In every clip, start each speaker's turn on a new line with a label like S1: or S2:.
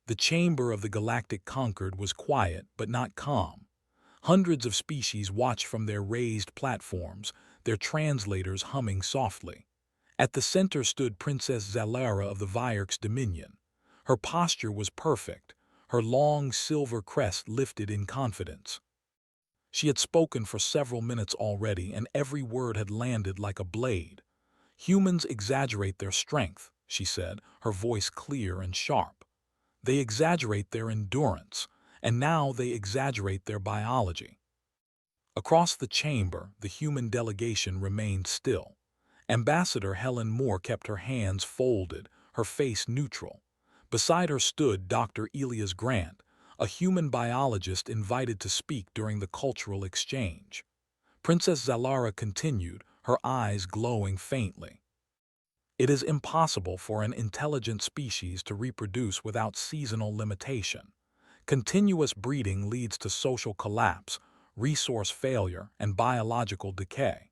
S1: The chamber of the galactic Concord was quiet but not calm. Hundreds of species watched from their raised platforms, their translators humming softly. At the center stood Princess Zalara of the Vierk's dominion. Her posture was perfect, her long silver crest lifted in confidence. She had spoken for several minutes already, and every word had landed like a blade. "Humans exaggerate their strength," she said, her voice clear and sharp. "They exaggerate their endurance, and now they exaggerate their biology." Across the chamber, the human delegation remained still. Ambassador Helen Moore kept her hands folded, her face neutral. Beside her stood Dr. Elias Grant, a human biologist invited to speak during the cultural exchange. Princess Zalara continued, her eyes glowing faintly. "It is impossible for an intelligent species to reproduce without seasonal limitation. Continuous breeding leads to social collapse, resource failure, and biological decay.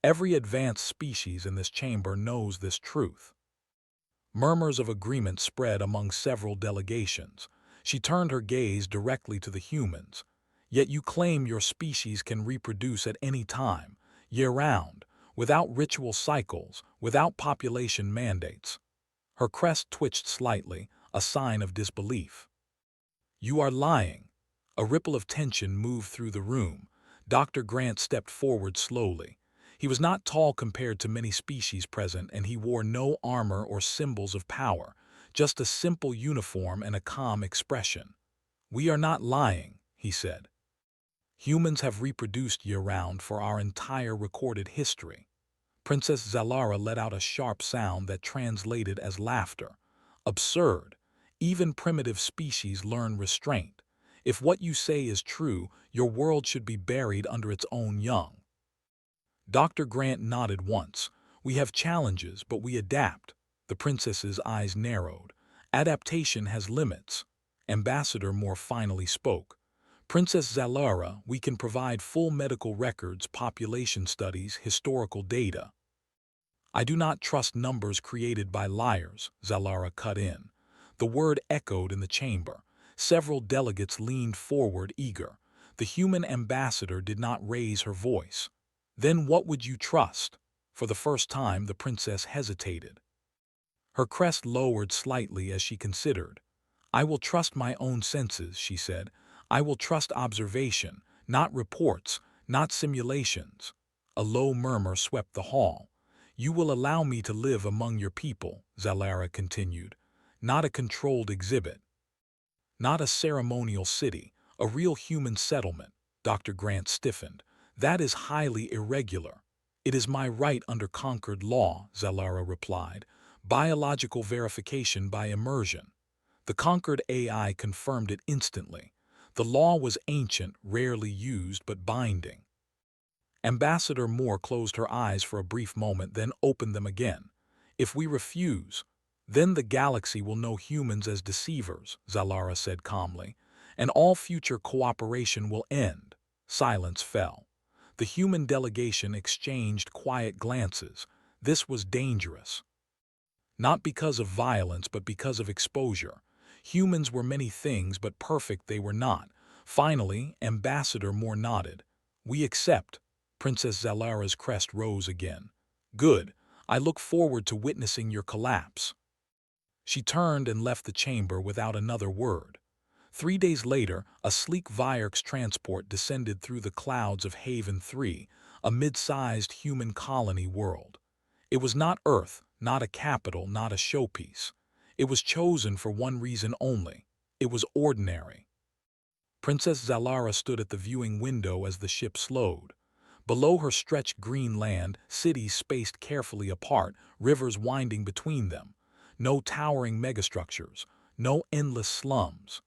S1: Every advanced species in this chamber knows this truth." Murmurs of agreement spread among several delegations. She turned her gaze directly to the humans. "Yet you claim your species can reproduce at any time, year-round, without ritual cycles, without population mandates." Her crest twitched slightly, a sign of disbelief. "You are lying." A ripple of tension moved through the room. Dr. Grant stepped forward slowly. He was not tall compared to many species present, and he wore no armor or symbols of power, just a simple uniform and a calm expression. "We are not lying," he said. "Humans have reproduced year-round for our entire recorded history." Princess Zalara let out a sharp sound that translated as laughter. "Absurd. Even primitive species learn restraint. If what you say is true, your world should be buried under its own young." Dr. Grant nodded once. "We have challenges, but we adapt." The princess's eyes narrowed. "Adaptation has limits." Ambassador Moore finally spoke. "Princess Zalara, we can provide full medical records, population studies, historical data." "I do not trust numbers created by liars," Zalara cut in. The word echoed in the chamber. Several delegates leaned forward, eager. The human ambassador did not raise her voice. "Then what would you trust?" For the first time, the princess hesitated. Her crest lowered slightly as she considered. "I will trust my own senses," she said. "I will trust observation, not reports, not simulations." A low murmur swept the hall. "You will allow me to live among your people," Zalara continued. "Not a controlled exhibit. Not a ceremonial city, a real human settlement." Dr. Grant stiffened. "That is highly irregular." "It is my right under Concord law," Zalara replied. "Biological verification by immersion." The Concord AI confirmed it instantly. The law was ancient, rarely used, but binding. Ambassador Moore closed her eyes for a brief moment, then opened them again. "If we refuse, then the galaxy will know humans as deceivers," Zalara said calmly, "and all future cooperation will end." Silence fell. The human delegation exchanged quiet glances. This was dangerous. Not because of violence, but because of exposure. Humans were many things, but perfect they were not. Finally, Ambassador Moore nodded. "We accept." Princess Zalara's crest rose again. "Good. I look forward to witnessing your collapse." She turned and left the chamber without another word. 3 days later, a sleek Vierk's transport descended through the clouds of Haven 3, a mid-sized human colony world. It was not Earth, not a capital, not a showpiece. It was chosen for one reason only. It was ordinary. Princess Zalara stood at the viewing window as the ship slowed. Below her stretched green land, cities spaced carefully apart, rivers winding between them. No towering megastructures, no endless slums.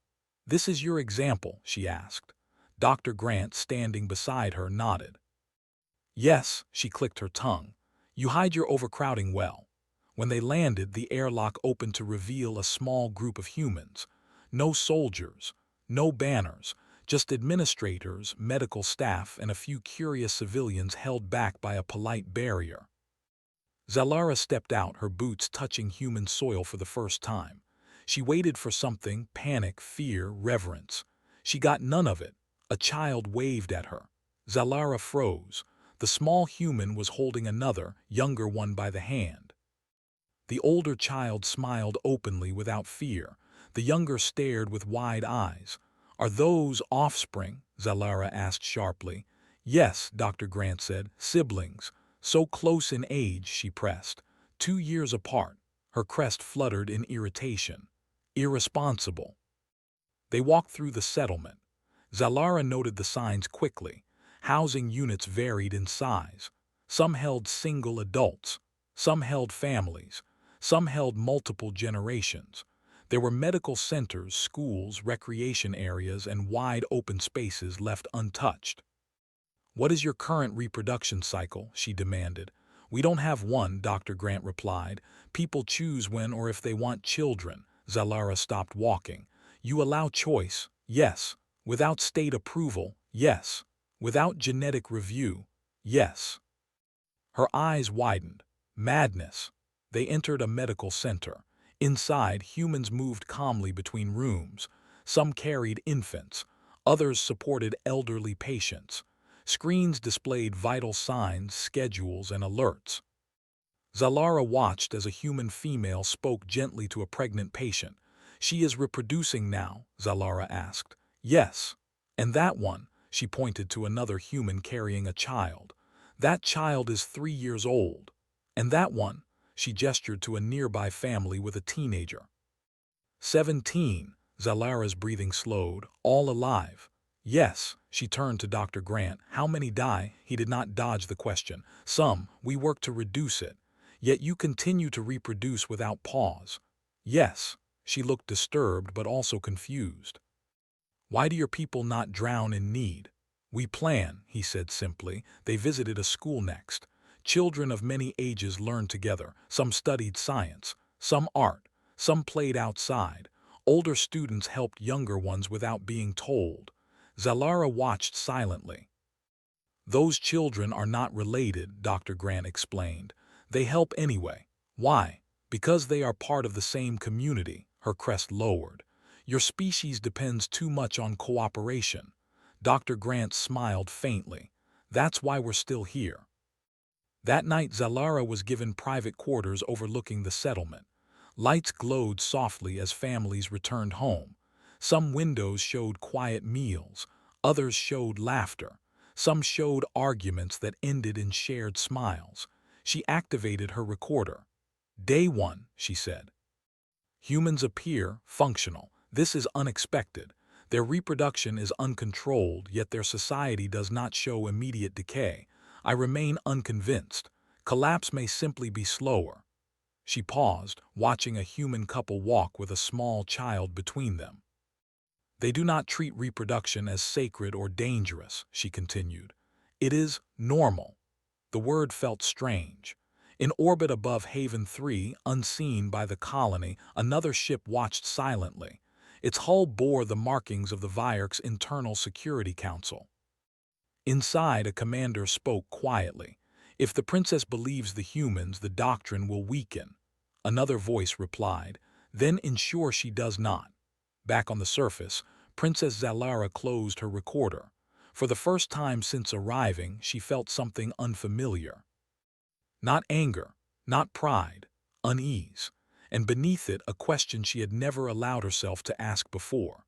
S1: "This is your example?" she asked. Dr. Grant, standing beside her, nodded. "Yes," she clicked her tongue. "You hide your overcrowding well." When they landed, the airlock opened to reveal a small group of humans. No soldiers, no banners, just administrators, medical staff, and a few curious civilians held back by a polite barrier. Zalara stepped out, her boots touching human soil for the first time. She waited for something: panic, fear, reverence. She got none of it. A child waved at her. Zalara froze. The small human was holding another, younger one by the hand. The older child smiled openly without fear. The younger stared with wide eyes. "Are those offspring?" Zalara asked sharply. "Yes," Dr. Grant said. "Siblings. So close in age," she pressed. 2 years apart. Her crest fluttered in irritation. Irresponsible. They walked through the settlement. Zalara noted the signs quickly. Housing units varied in size. Some held single adults. Some held families. Some held multiple generations. There were medical centers, schools, recreation areas, and wide open spaces left untouched. "What is your current reproduction cycle?" she demanded. "We don't have one," Dr. Grant replied. "People choose when or if they want children." Zalara stopped walking. "You allow choice?" "Yes." "Without state approval?" "Yes." "Without genetic review?" "Yes." Her eyes widened. Madness. They entered a medical center. Inside, humans moved calmly between rooms. Some carried infants. Others supported elderly patients. Screens displayed vital signs, schedules, and alerts. Zalara watched as a human female spoke gently to a pregnant patient. "She is reproducing now?" Zalara asked. "Yes." "And that one?" She pointed to another human carrying a child. "That child is 3 years old." "And that one?" She gestured to a nearby family with a teenager. 17. Zalara's breathing slowed. "All alive?" "Yes." She turned to Dr. Grant. "How many die?" He did not dodge the question. "Some. We work to reduce it." "Yet you continue to reproduce without pause." "Yes." She looked disturbed but also confused. "Why do your people not drown in need?" "We plan," he said simply. They visited a school next. Children of many ages learned together. Some studied science, some art, some played outside. Older students helped younger ones without being told. Zalara watched silently. "Those children are not related," Dr. Grant explained. "They help anyway." "Why?" "Because they are part of the same community." Her crest lowered. "Your species depends too much on cooperation." Dr. Grant smiled faintly. "That's why we're still here." That night, Zalara was given private quarters overlooking the settlement. Lights glowed softly as families returned home. Some windows showed quiet meals. Others showed laughter. Some showed arguments that ended in shared smiles. She activated her recorder. "Day 1, she said. "Humans appear functional. This is unexpected. Their reproduction is uncontrolled, yet their society does not show immediate decay. I remain unconvinced. Collapse may simply be slower." She paused, watching a human couple walk with a small child between them. "They do not treat reproduction as sacred or dangerous," she continued. "It is normal." The word felt strange. In orbit above Haven 3, unseen by the colony, another ship watched silently. Its hull bore the markings of the Vierk's Internal Security Council. Inside, a commander spoke quietly. "If the princess believes the humans, the doctrine will weaken." Another voice replied, "Then ensure she does not." Back on the surface, Princess Zalara closed her recorder. For the first time since arriving, she felt something unfamiliar. Not anger, not pride, unease. And beneath it, a question she had never allowed herself to ask before.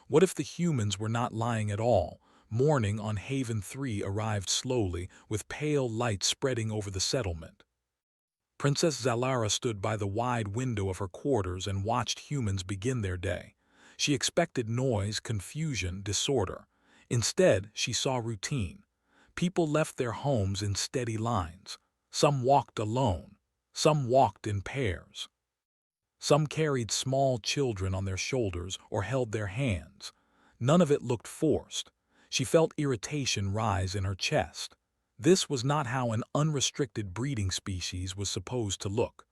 S1: What if the humans were not lying at all? Morning on Haven 3 arrived slowly, with pale light spreading over the settlement. Princess Zalara stood by the wide window of her quarters and watched humans begin their day. She expected noise, confusion, disorder. Instead, she saw routine. People left their homes in steady lines. Some walked alone. Some walked in pairs. Some carried small children on their shoulders or held their hands. None of it looked forced. She felt irritation rise in her chest. This was not how an unrestricted breeding species was supposed to look.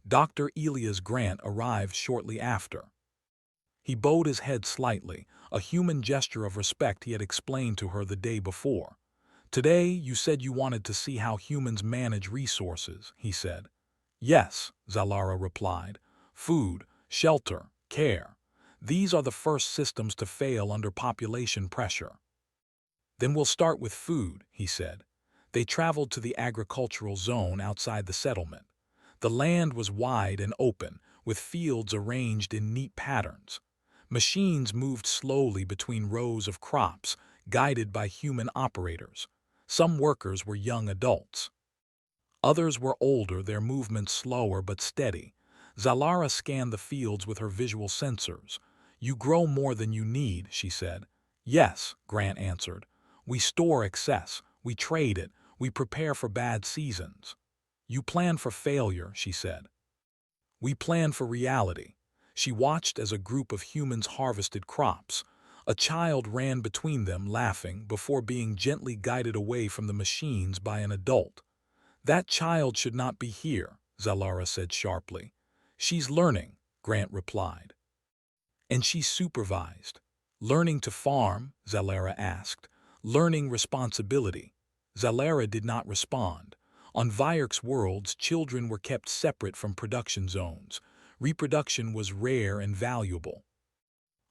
S1: Dr. Elias Grant arrived shortly after. He bowed his head slightly, a human gesture of respect he had explained to her the day before. "Today, you said you wanted to see how humans manage resources," he said. "Yes," Zalara replied. "Food, shelter, care. These are the first systems to fail under population pressure. Then we'll start with food, he said. They traveled to the agricultural zone outside the settlement. The land was wide and open, with fields arranged in neat patterns. Machines moved slowly between rows of crops, guided by human operators. Some workers were young adults. Others were older, their movements slower but steady. Zalara scanned the fields with her visual sensors. "You grow more than you need," she said. "Yes," Grant answered. "We store excess, we trade it, we prepare for bad seasons." "You plan for failure," she said. "We plan for reality." She watched as a group of humans harvested crops. A child ran between them, laughing, before being gently guided away from the machines by an adult. "That child should not be here," Zalara said sharply. "She's learning," Grant replied. "And she's supervised." "Learning to farm?" Zalara asked. "Learning responsibility." Zalara did not respond. On Vyerk's worlds, children were kept separate from production zones. Reproduction was rare and valuable.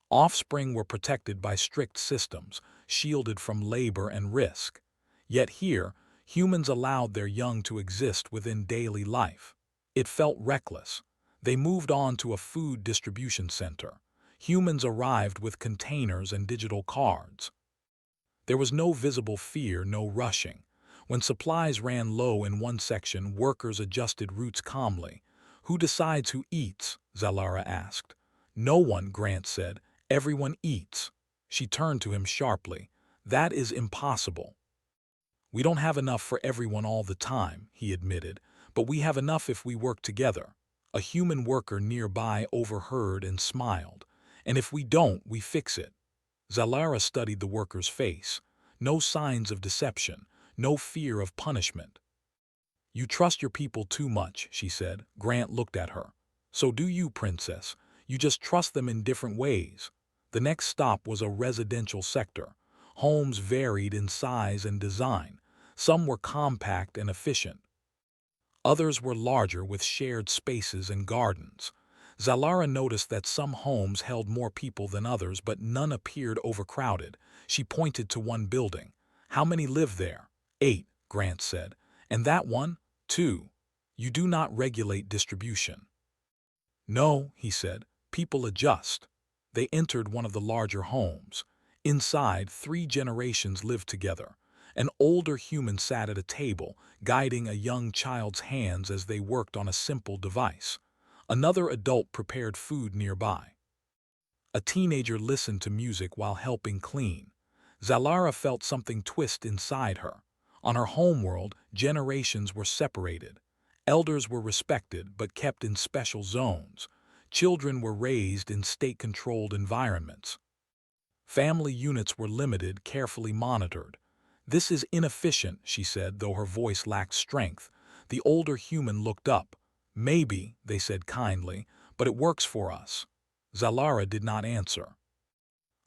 S1: Offspring were protected by strict systems, shielded from labor and risk. Yet here, humans allowed their young to exist within daily life. It felt reckless. They moved on to a food distribution center. Humans arrived with containers and digital cards. There was no visible fear, no rushing. When supplies ran low in one section, workers adjusted routes calmly. "Who decides who eats?" Zalara asked. "No one," Grant said. "Everyone eats." She turned to him sharply. "That is impossible." "We don't have enough for everyone all the time," he admitted, "but we have enough if we work together." A human worker nearby overheard and smiled. "And if we don't, we fix it." Zalara studied the worker's face. No signs of deception, no fear of punishment. "You trust your people too much," she said. Grant looked at her. "So do you, Princess. You just trust them in different ways." The next stop was a residential sector. Homes varied in size and design. Some were compact and efficient. Others were larger, with shared spaces and gardens. Zalara noticed that some homes held more people than others, but none appeared overcrowded. She pointed to one building. "How many live there?" "8," Grant said. "And that one?" "2." "You do not regulate distribution." "No," he said. "People adjust." They entered one of the larger homes. Inside, 3 generations lived together. An older human sat at a table, guiding a young child's hands as they worked on a simple device. Another adult prepared food nearby. A teenager listened to music while helping clean. Zalara felt something twist inside her. On her homeworld, generations were separated. Elders were respected but kept in special zones. Children were raised in state-controlled environments. Family units were limited, carefully monitored. "This is inefficient," she said, though her voice lacked strength. The older human looked up. "Maybe," they said kindly, "but it works for us." Zalara did not answer.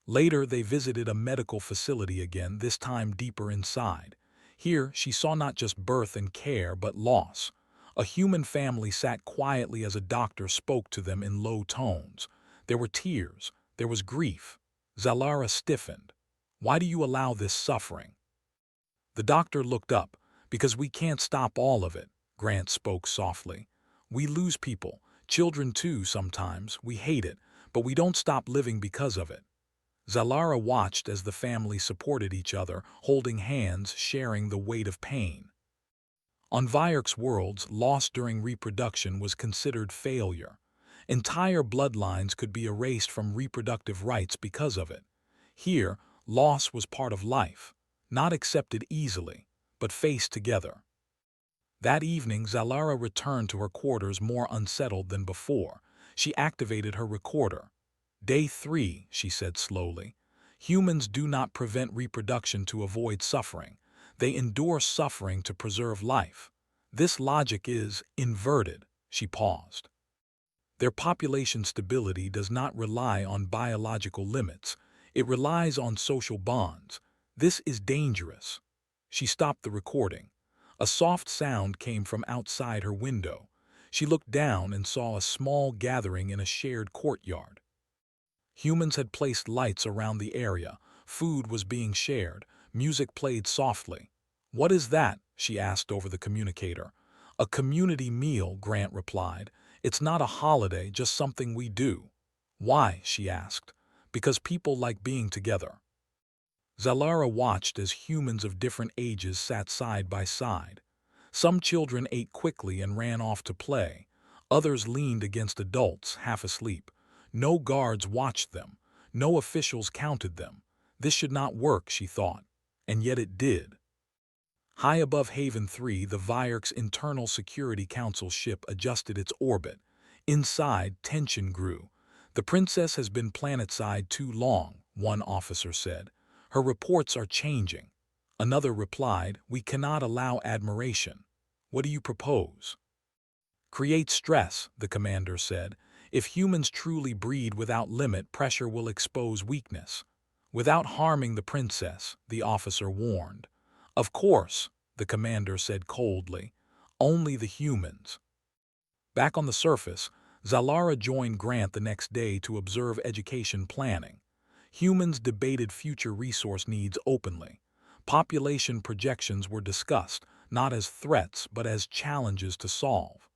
S1: Later, they visited a medical facility again, this time deeper inside. Here, she saw not just birth and care, but loss. A human family sat quietly as a doctor spoke to them in low tones. There were tears. There was grief. Zalara stiffened. "Why do you allow this suffering?" The doctor looked up. "Because we can't stop all of it," Grant spoke softly. "We lose people, children too sometimes. We hate it, but we don't stop living because of it." Zalara watched as the family supported each other, holding hands, sharing the weight of pain. On Vyerk's worlds, loss during reproduction was considered failure. Entire bloodlines could be erased from reproductive rights because of it. Here, loss was part of life, not accepted easily, but faced together. That evening, Zalara returned to her quarters more unsettled than before. She activated her recorder. "Day 3, she said slowly. "Humans do not prevent reproduction to avoid suffering. They endure suffering to preserve life. This logic is inverted." She paused. "Their population stability does not rely on biological limits. It relies on social bonds. This is dangerous." She stopped the recording. A soft sound came from outside her window. She looked down and saw a small gathering in a shared courtyard. Humans had placed lights around the area, food was being shared, music played softly. "What is that?" she asked over the communicator. "A community meal," Grant replied. "It's not a holiday, just something we do." "Why?" she asked. "Because people like being together." Zalara watched as humans of different ages sat side by side. Some children ate quickly and ran off to play. Others leaned against adults, half asleep. No guards watched them. No officials counted them. This should not work, she thought. And yet it did. High above Haven 3, the Vierk's Internal Security Council ship adjusted its orbit. Inside, tension grew. "The princess has been planetside too long," one officer said. "Her reports are changing." Another replied, "We cannot allow admiration." "What do you propose?" "Create stress," the commander said. "If humans truly breed without limit, pressure will expose weakness." "Without harming the princess," the officer warned. "Of course," the commander said coldly. "Only the humans." Back on the surface, Zalara joined Grant the next day to observe education planning. Humans debated future resource needs openly. Population projections were discussed, not as threats but as challenges to solve.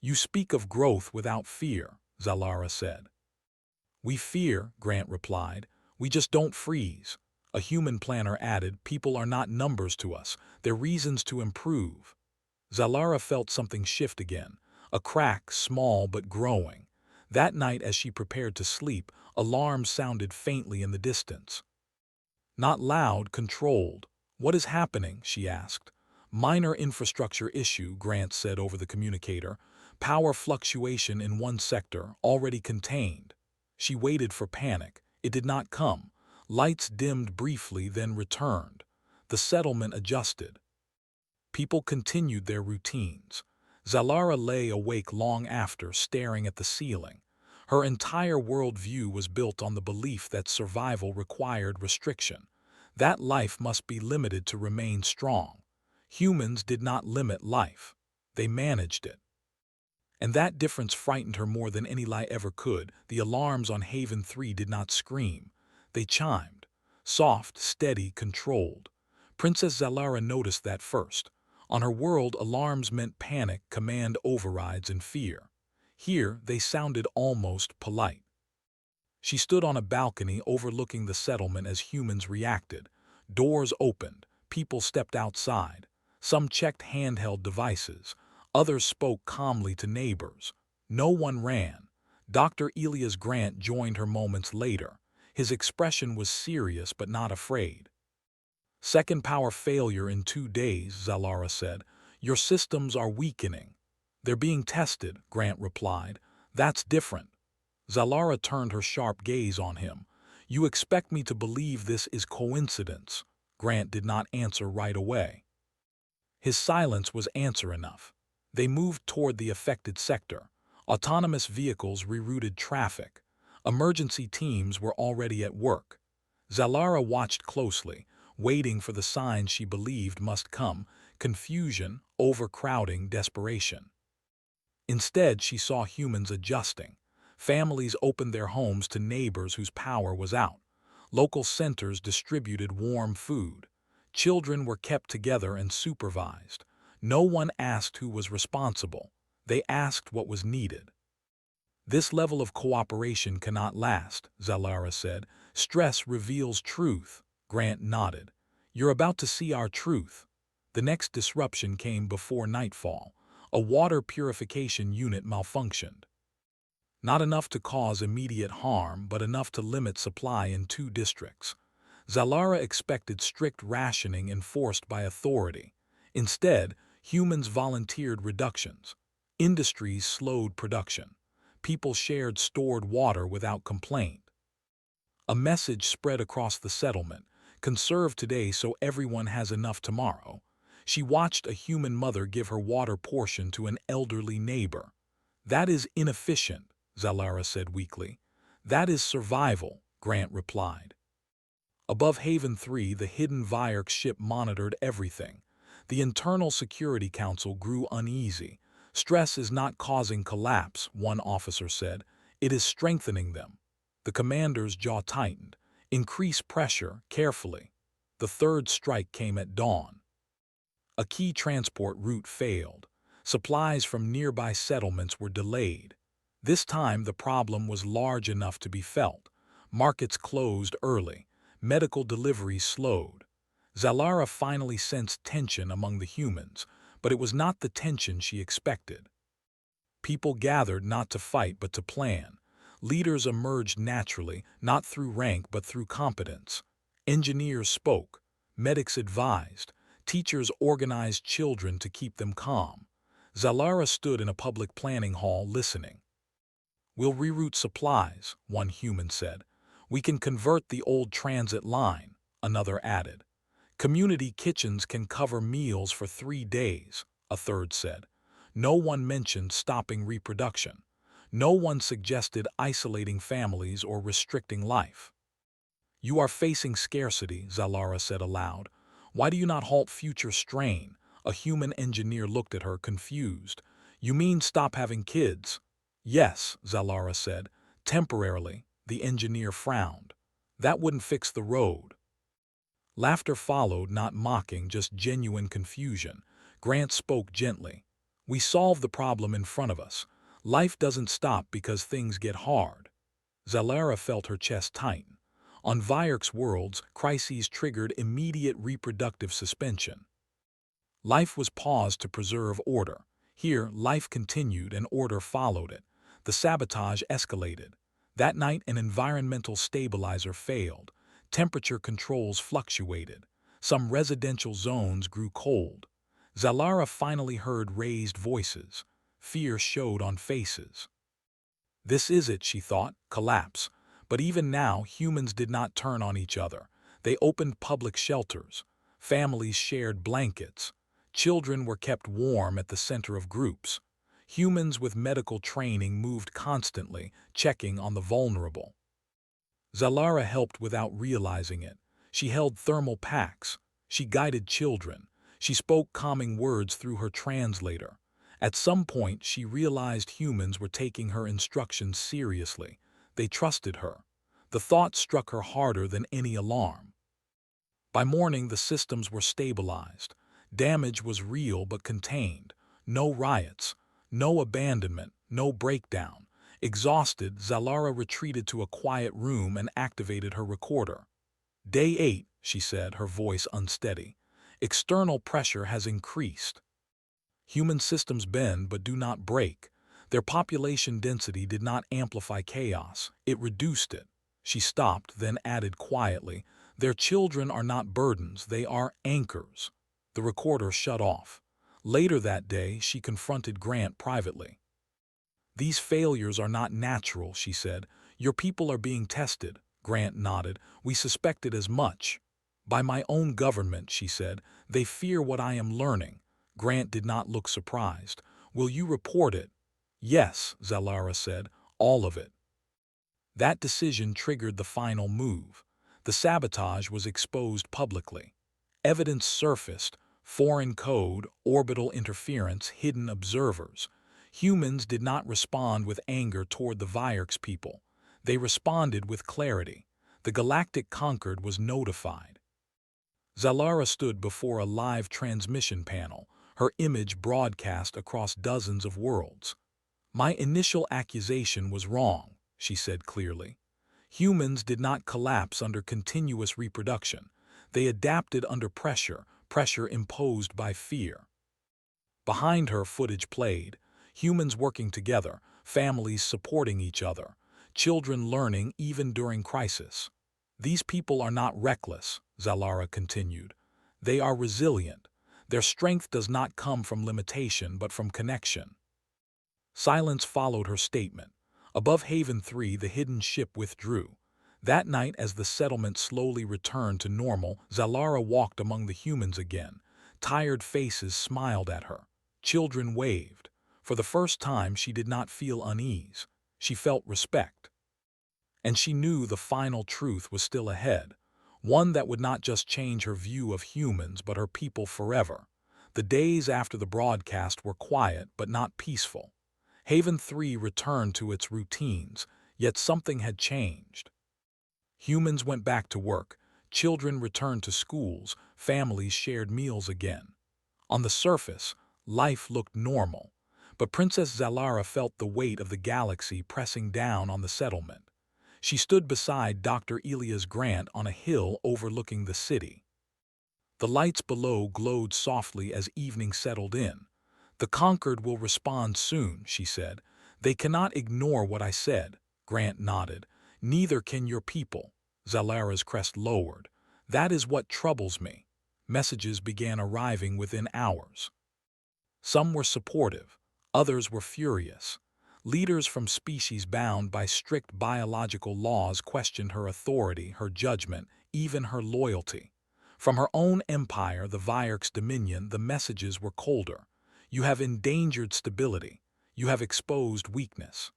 S1: "You speak of growth without fear," Zalara said. "We fear," Grant replied. "We just don't freeze." A human planner added, "People are not numbers to us, they're reasons to improve." Zalara felt something shift again, a crack, small but growing. That night as she prepared to sleep, alarms sounded faintly in the distance. Not loud, controlled. "What is happening?" she asked. "Minor infrastructure issue," Grant said over the communicator. "Power fluctuation in one sector, already contained." She waited for panic. It did not come. Lights dimmed briefly, then returned. The settlement adjusted. People continued their routines. Zalara lay awake long after, staring at the ceiling. Her entire worldview was built on the belief that survival required restriction. That life must be limited to remain strong. Humans did not limit life. They managed it. And that difference frightened her more than any lie ever could. The alarms on Haven 3 did not scream. They chimed. Soft, steady, controlled. Princess Zalara noticed that first. On her world, alarms meant panic, command overrides, and fear. Here, they sounded almost polite. She stood on a balcony overlooking the settlement as humans reacted. Doors opened. People stepped outside. Some checked handheld devices. Others spoke calmly to neighbors. No one ran. Dr. Elias Grant joined her moments later. His expression was serious but not afraid. "Second power failure in 2 days," Zalara said. "Your systems are weakening." "They're being tested," Grant replied. "That's different." Zalara turned her sharp gaze on him. "You expect me to believe this is coincidence?" Grant did not answer right away. His silence was answer enough. They moved toward the affected sector. Autonomous vehicles rerouted traffic. Emergency teams were already at work. Zalara watched closely, waiting for the signs she believed must come: confusion, overcrowding, desperation. Instead, she saw humans adjusting. Families opened their homes to neighbors whose power was out. Local centers distributed warm food. Children were kept together and supervised. No one asked who was responsible. They asked what was needed. "This level of cooperation cannot last," Zalara said. "Stress reveals truth." Grant nodded. "You're about to see our truth." The next disruption came before nightfall. A water purification unit malfunctioned. Not enough to cause immediate harm, but enough to limit supply in 2 districts. Zalara expected strict rationing enforced by authority. Instead, humans volunteered reductions. Industries slowed production. People shared stored water without complaint. A message spread across the settlement: "Conserve today so everyone has enough tomorrow." She watched a human mother give her water portion to an elderly neighbor. "That is inefficient," Zalara said weakly. "That is survival," Grant replied. Above Haven 3, the hidden Vierk ship monitored everything. The Internal Security Council grew uneasy. "Stress is not causing collapse," one officer said. "It is strengthening them." The commander's jaw tightened. Increase pressure, carefully. The third strike came at dawn. A key transport route failed. Supplies from nearby settlements were delayed. This time the problem was large enough to be felt. Markets closed early. Medical deliveries slowed. Zalara finally sensed tension among the humans, but it was not the tension she expected. People gathered not to fight but to plan. Leaders emerged naturally, not through rank but through competence. Engineers spoke. Medics advised. Teachers organized children to keep them calm. Zalara stood in a public planning hall listening. "We'll reroute supplies," one human said. "We can convert the old transit line," another added. "Community kitchens can cover meals for 3 days," a third said. No one mentioned stopping reproduction. No one suggested isolating families or restricting life. "You are facing scarcity," Zalara said aloud. "Why do you not halt future strain?" A human engineer looked at her, confused. "You mean stop having kids?" "Yes," Zalara said. "Temporarily." The engineer frowned. "That wouldn't fix the road." Laughter followed, not mocking, just genuine confusion. Grant spoke gently. "We solve the problem in front of us. Life doesn't stop because things get hard." Zalara felt her chest tighten. On Vyerk's worlds, crises triggered immediate reproductive suspension. Life was paused to preserve order. Here, life continued and order followed it. The sabotage escalated. That night, an environmental stabilizer failed. Temperature controls fluctuated. Some residential zones grew cold. Zalara finally heard raised voices. Fear showed on faces. This is it, she thought, collapse. But even now, humans did not turn on each other. They opened public shelters. Families shared blankets. Children were kept warm at the center of groups. Humans with medical training moved constantly, checking on the vulnerable. Zalara helped without realizing it. She held thermal packs. She guided children. She spoke calming words through her translator. At some point, she realized humans were taking her instructions seriously. They trusted her. The thought struck her harder than any alarm. By morning, the systems were stabilized. Damage was real but contained. No riots, no abandonment, no breakdown. Exhausted, Zalara retreated to a quiet room and activated her recorder. "Day 8, she said, her voice unsteady. "External pressure has increased. Human systems bend but do not break. Their population density did not amplify chaos, it reduced it." She stopped, then added quietly, "Their children are not burdens, they are anchors." The recorder shut off. Later that day, she confronted Grant privately. "These failures are not natural," she said. "Your people are being tested." Grant nodded. "We suspected as much." "By my own government," she said. "They fear what I am learning." Grant did not look surprised. "Will you report it?" "Yes," Zalara said. "All of it." That decision triggered the final move. The sabotage was exposed publicly. Evidence surfaced: foreign code, orbital interference, hidden observers. Humans did not respond with anger toward the Vyerk's people. They responded with clarity. The Galactic Concord was notified. Zalara stood before a live transmission panel, her image broadcast across dozens of worlds. "My initial accusation was wrong," she said clearly. Humans did not collapse under continuous reproduction. They adapted under pressure, pressure imposed by fear. Behind her, footage played. Humans working together, families supporting each other, children learning even during crisis. "These people are not reckless," Zalara continued. "They are resilient. Their strength does not come from limitation but from connection." Silence followed her statement. Above Haven 3, the hidden ship withdrew. That night, as the settlement slowly returned to normal, Zalara walked among the humans again. Tired faces smiled at her. Children waved. For the first time, she did not feel unease. She felt respect. And she knew the final truth was still ahead, one that would not just change her view of humans but her people forever. The days after the broadcast were quiet but not peaceful. Haven 3 returned to its routines, Yet something had changed. Humans went back to work, children returned to schools, families shared meals again. On the surface, life looked normal, but Princess Zalara felt the weight of the galaxy pressing down on the settlement. She stood beside Dr. Elias Grant on a hill overlooking the city. The lights below glowed softly as evening settled in. "The conquered will respond soon," she said. "They cannot ignore what I said." Grant nodded. "Neither can your people." Zalara's crest lowered. "That is what troubles me." Messages began arriving within hours. Some were supportive, others were furious. Leaders from species bound by strict biological laws questioned her authority, her judgment, even her loyalty. From her own empire, the Vierk's dominion, the messages were colder. "You have endangered stability. You have exposed weakness.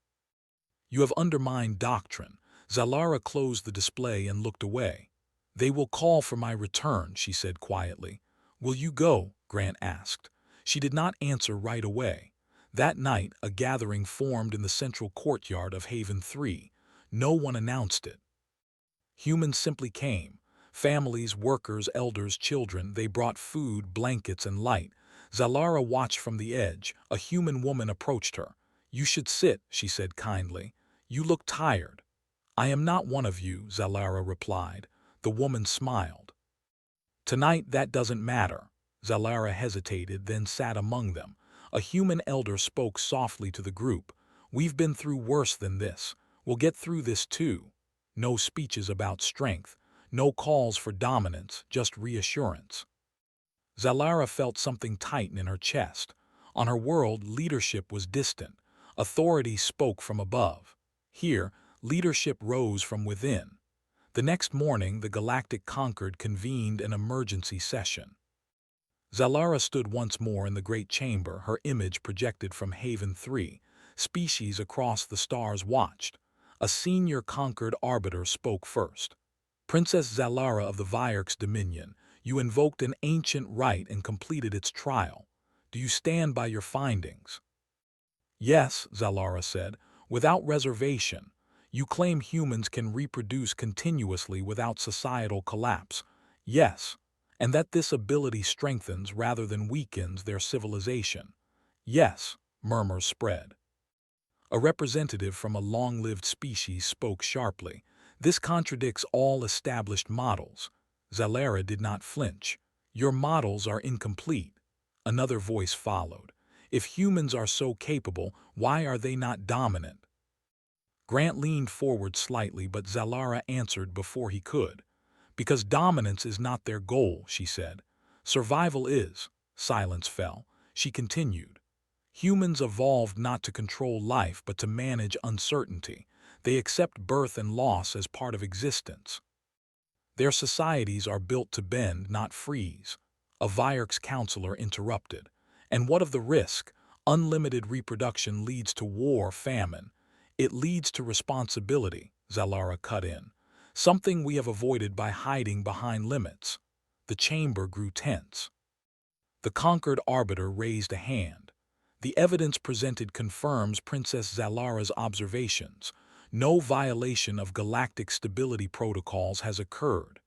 S1: You have undermined doctrine." Zalara closed the display and looked away. "They will call for my return," she said quietly. "Will you go?" Grant asked. She did not answer right away. That night, a gathering formed in the central courtyard of Haven 3. No one announced it. Humans simply came. Families, workers, elders, children. They brought food, blankets, and light. Zalara watched from the edge. A human woman approached her. "You should sit," she said kindly. "You look tired." "I am not one of you," Zalara replied. The woman smiled. "Tonight that doesn't matter." Zalara hesitated, then sat among them. A human elder spoke softly to the group. "We've been through worse than this. We'll get through this too." No speeches about strength, no calls for dominance, just reassurance. Zalara felt something tighten in her chest. On her world, leadership was distant. Authority spoke from above. Here, leadership rose from within. The next morning, the Galactic Conquered convened an emergency session. Zalara stood once more in the great chamber, her image projected from Haven 3. Species across the stars watched. A senior Conquered arbiter spoke first. "Princess Zalara of the Vierk's dominion, you invoked an ancient right and completed its trial. Do you stand by your findings?" "Yes," Zalara said, "without reservation. You claim humans can reproduce continuously without societal collapse." "Yes, and that this ability strengthens rather than weakens their civilization." "Yes," murmurs spread. A representative from a long-lived species spoke sharply. "This contradicts all established models." Zalara did not flinch. "Your models are incomplete." Another voice followed. "If humans are so capable, why are they not dominant?" Grant leaned forward slightly, but Zalara answered before he could. "Because dominance is not their goal," she said. "Survival is." Silence fell. She continued. "Humans evolved not to control life but to manage uncertainty. They accept birth and loss as part of existence. Their societies are built to bend, not freeze." A Vierk's counselor interrupted. "And what of the risk? Unlimited reproduction leads to war, famine." "It leads to responsibility," Zalara cut in. "Something we have avoided by hiding behind limits." The chamber grew tense. The Conquered arbiter raised a hand. "The evidence presented confirms Princess Zalara's observations. No violation of galactic stability protocols has occurred."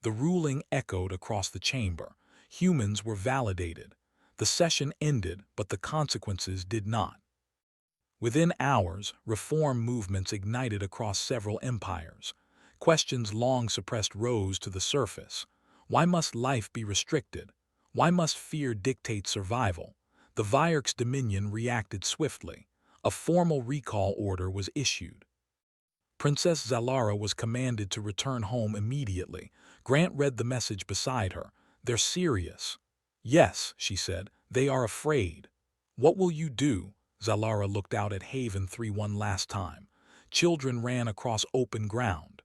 S1: The ruling echoed across the chamber. Humans were validated. The session ended, but the consequences did not. Within hours, reform movements ignited across several empires. Questions long suppressed rose to the surface. Why must life be restricted? Why must fear dictate survival? The Vierk's dominion reacted swiftly. A formal recall order was issued. Princess Zalara was commanded to return home immediately. Grant read the message beside her. "They're serious." "Yes," she said, "they are afraid." "What will you do?" Zalara looked out at Haven 3 one last time. Children ran across open ground.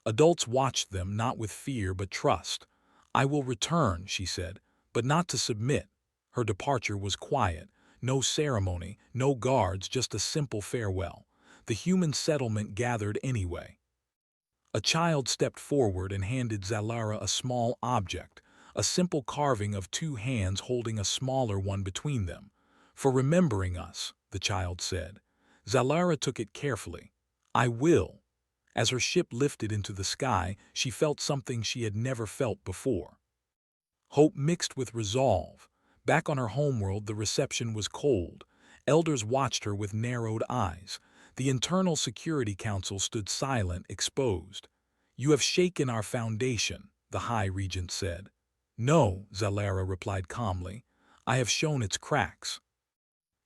S1: Adults watched them, not with fear but trust. "I will return," she said, "but not to submit." Her departure was quiet. No ceremony, no guards, just a simple farewell. The human settlement gathered anyway. A child stepped forward and handed Zalara a small object, a simple carving of two hands holding a smaller one between them. "For remembering us," the child said. Zalara took it carefully. I will. As her ship lifted into the sky, she felt something she had never felt before. Hope mixed with resolve. Back on her homeworld, the reception was cold. Elders watched her with narrowed eyes. The Internal Security Council stood silent, exposed. "You have shaken our foundation," the High Regent said. "No," Zalara replied calmly. "I have shown its cracks."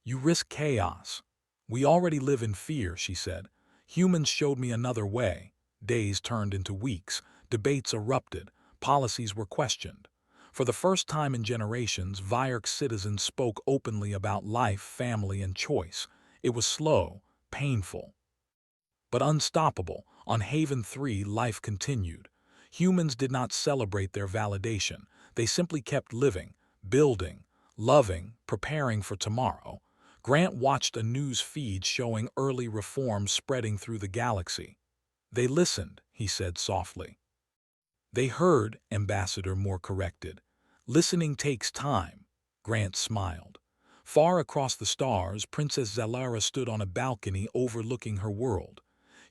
S1: "You risk chaos." "We already live in fear," she said. "Humans showed me another way." Days turned into weeks. Debates erupted. Policies were questioned. For the first time in generations, Vyark citizens spoke openly about life, family, and choice. It was slow, painful, but unstoppable. On Haven 3, life continued. Humans did not celebrate their validation. They simply kept living, building, loving, preparing for tomorrow. Grant watched a news feed showing early reforms spreading through the galaxy. "They listened," he said softly. "They heard," Ambassador Moore corrected. "Listening takes time." Grant smiled. Far across the stars, Princess Zalara stood on a balcony overlooking her world.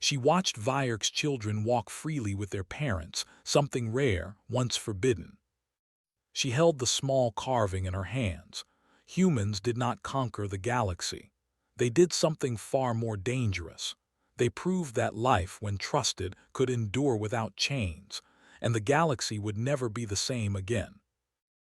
S1: She watched Vyark's children walk freely with their parents, something rare, once forbidden. She held the small carving in her hands. Humans did not conquer the galaxy. They did something far more dangerous. They proved that life, when trusted, could endure without chains, and the galaxy would never be the same again.